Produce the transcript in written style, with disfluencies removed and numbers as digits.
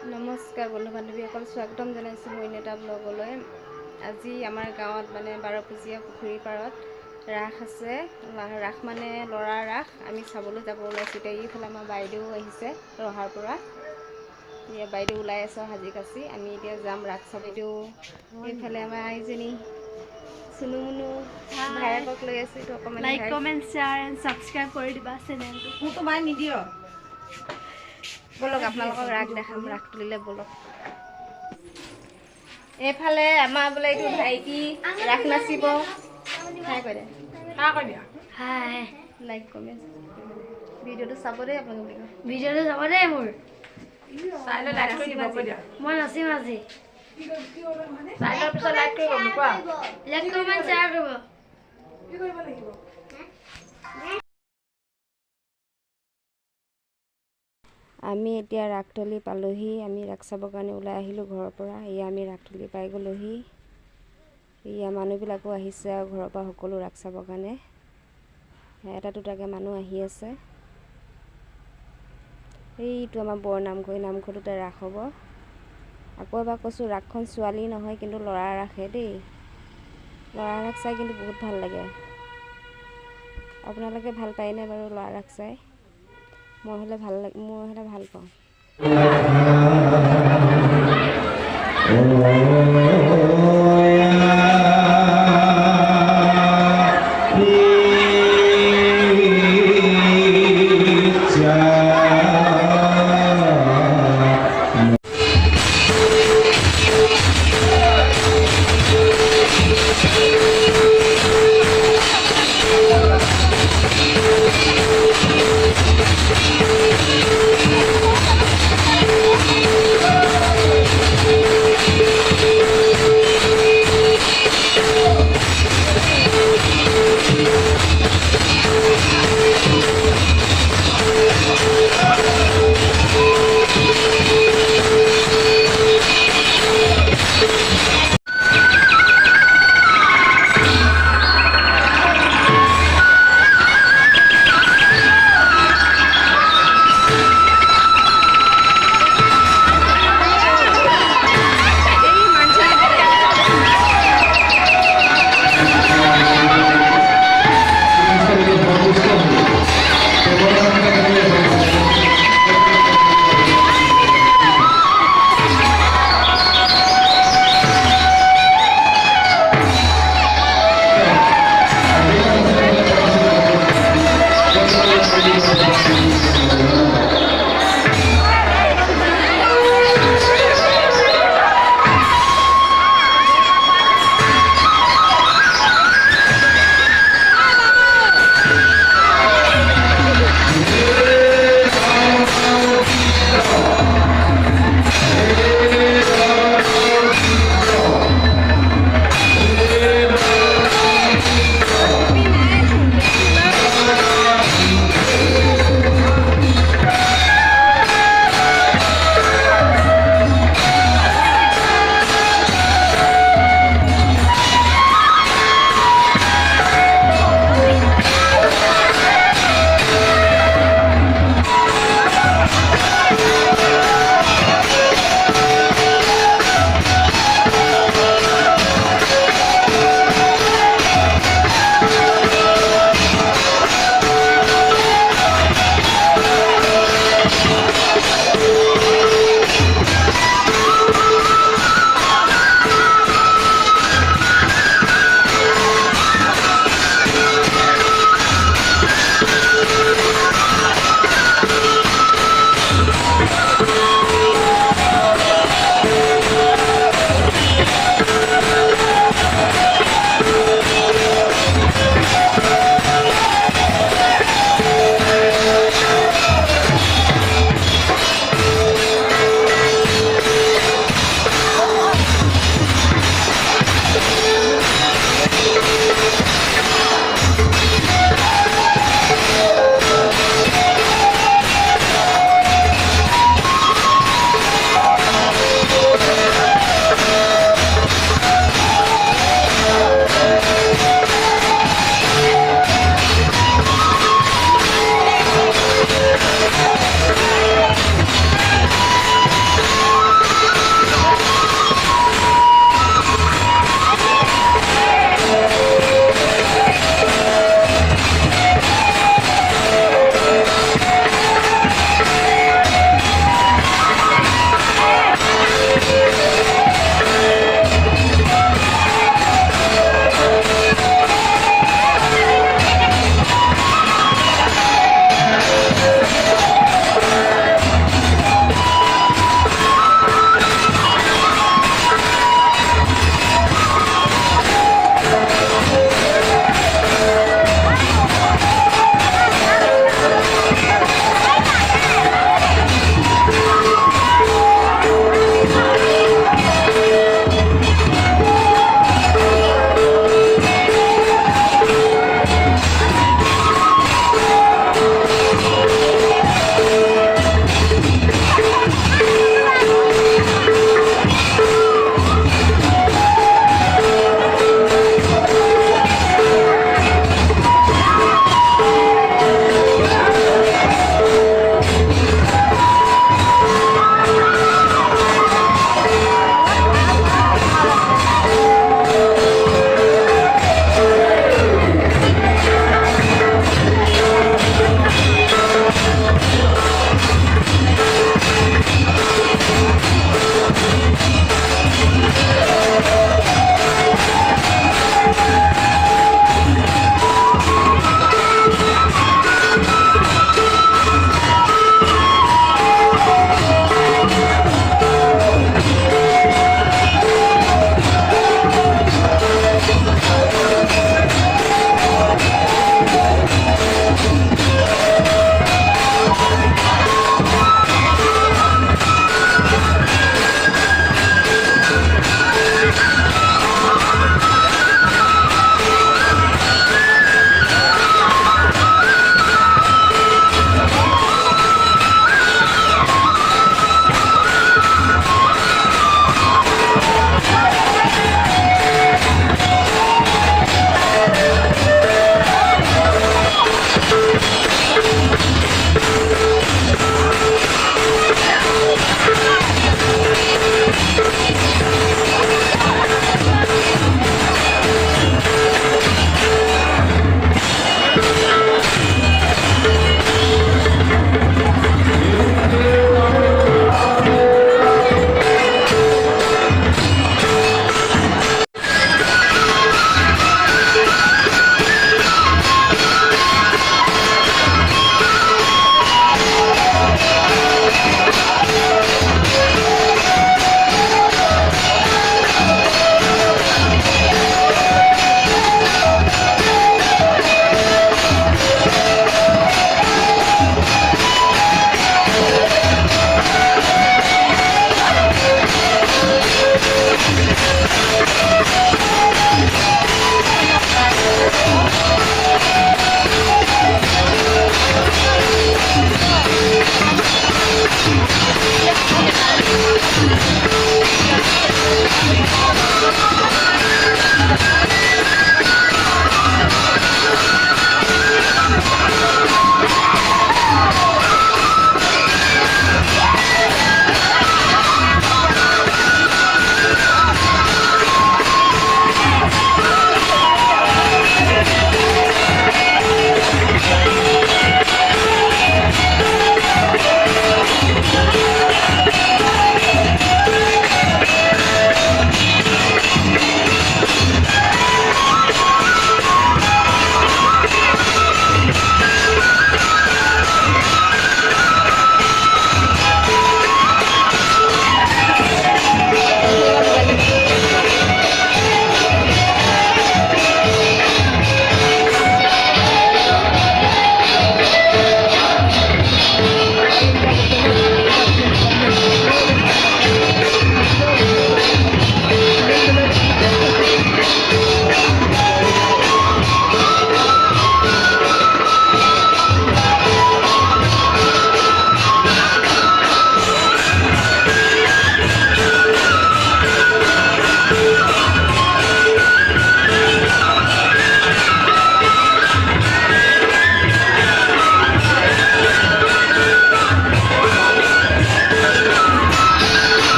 নমস্কাৰ বন্ধু বান্ধৱীসকল, স্বাগতম জনাইছোঁ মই নেতা ব্লগলৈ। আজি আমাৰ গাঁৱত মানে 12 পুখুৰী পাৰত ৰাস আছে। ৰাস মানে ল'ৰাৰ ৰাস। আমি চাবলৈ যাব ওলাইছোঁ। এতিয়া এইফালে আমাৰ বাইদেউ আহিছে ৰহাৰ পৰা। এতিয়া বাইদেউ ওলাই আছে সাজি কাচি। আমি এতিয়া যাম ৰাস চাব। বাইদেউ এইফালে আমাৰ আইজনী চুনু মুনু ভায়েকক লৈ আছোঁ। এইটো অকণমান like comment share and subscribe কৰি দিবা চেনেলটো। মোৰতো মায়ে নিদিয়। বলক আপোনালোকক ৰাস দেখাম, ৰাস তুলিলে বলক। এইফালে আমাৰ বোলে এইটো ভাইটি ৰাস নাচিব। হাই কৈ দে, হাই, লাইক কমেণ্ট ভিডিঅ'টো চাব দেই আপোনালোকে। ভিডিঅ'টো যাব দেই মোৰ। চাই লৈ লাইক কৰি দিব কৈ দিয়া। মই নাচিম আজি। চাই লোৱাৰ পিছত লাইক কৰিব মোক কোৱা। লাইক কমেণ্ট শ্বেয়াৰ কৰিব। কি কৰিব লাগিব? আমি এতিয়া ৰাসতলী পালোহি। আমি ৰাস চাবৰ কাৰণে ওলাই আহিলোঁ ঘৰৰ পৰা। এয়া আমি ৰাসতলী পাই গ'লোহি। এয়া মানুহবিলাকো আহিছে আৰু ঘৰৰ পৰা সকলো ৰাস চাবৰ কাৰণে। এটা দুটাকৈ মানুহ আহি আছে। এইটো আমাৰ বৰ নামঘৰ। এই নামঘৰটোতে ৰাস হ'ব। আকৌ এবাৰ কৈছোঁ, ৰাসখন ছোৱালী নহয় কিন্তু ল'ৰাৰ ৰাসহে দেই। ল'ৰাৰ ৰাস চাই কিন্তু বহুত ভাল লাগে। আপোনালোকে ভাল পায়নে বাৰু ল'ৰাৰ ৰাস চাই? মই হ'লে ভাল পাওঁ।